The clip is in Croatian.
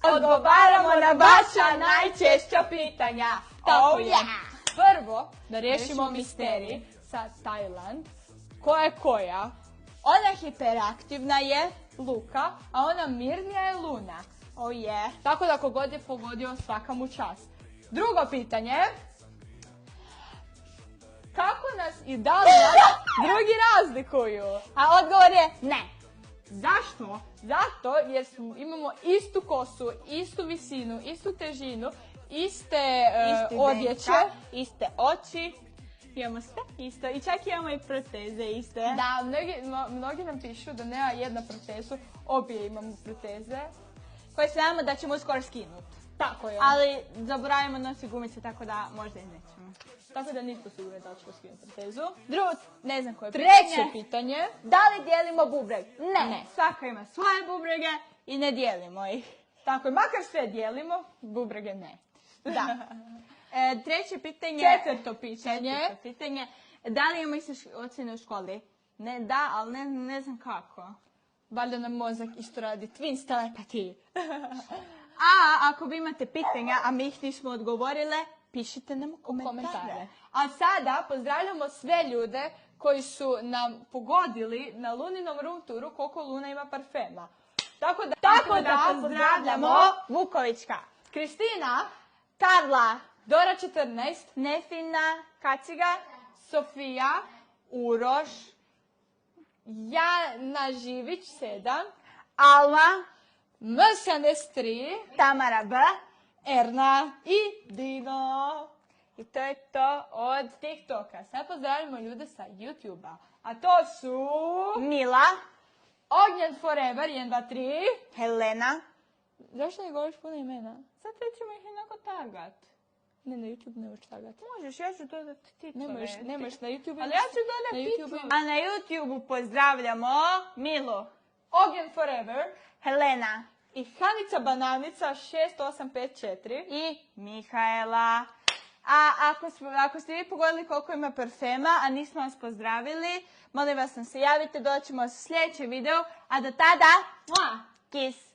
Odgovaramo na vaša najčešća pitanja. Tako je. Prvo, da riješimo misterij sa Tajland. Koja je koja? Ona hiperaktivna je Luka, a ona mirnija je Luna. Oh je. Tako da kogod je pogodio, svaka mu čast. Drugo pitanje. Kako nas i da li nas drugi razlikuju? A odgovor je ne. Zašto? Zato jer imamo istu kosu, istu visinu, istu težinu, iste odjeće. Denka, iste oči. Imamo sve isto i čak imamo i proteze iste. Da, mnogi nam pišu da nema jedna protezu, obje imamo proteze. Koje znamo da ćemo uskoro skinuti. Tako je. Ali zaboravimo nositi gumice, tako da možda i nećemo. Tako da nismo sigurni da ćemo skinuti protezu. Drugo, ne znam koje Treće pitanje. Da li dijelimo bubreg? Ne. Svaka ima svoje bubrege i ne dijelimo ih. Tako je, makar sve dijelimo, bubrege ne. Da. Treće pitanje. Četvrto pitanje. Da li imamo iste ocjene u školi? Ne, da, ali ne znam kako. Valjda nam mozak isto radi twins telepatiji. A ako vi imate pitanja, a mi ih nismo odgovorile, pišite nam u komentare. A sada pozdravljamo sve ljude koji su nam pogodili na Luninom room touru koliko Luna ima parfema. Tako da pozdravljamo Vukovićka, Kristina, Karla, Dora 14, Nefina, Kaciga, Sofija, Uroš, Jana Živić 7, Alma, M73, Tamara B, Erna i Dino. i to je to Od TikToka. Sad pozdravljamo ljude sa YouTube-a. A to su... Mila, Ognjen Forever 1, 2, 3. Helena. Zašto ne govoriš puno imena? Sad ćemo ih jednako tagat. Ne, na YouTube ne možeš tagati. Možeš, ja ću dodati tipove. Ne možeš na YouTube. Ali ja ću dodati tipove. A na YouTube-u pozdravljamo Milu, Ognjen Forever Helena i Hanica Bananica 6854. i Mihaela. A ako ste vi pogodili koliko ima parfema, a nismo vas pozdravili, molim vas nam se javite, doćemo u sljedeći video, a do tada, kiss!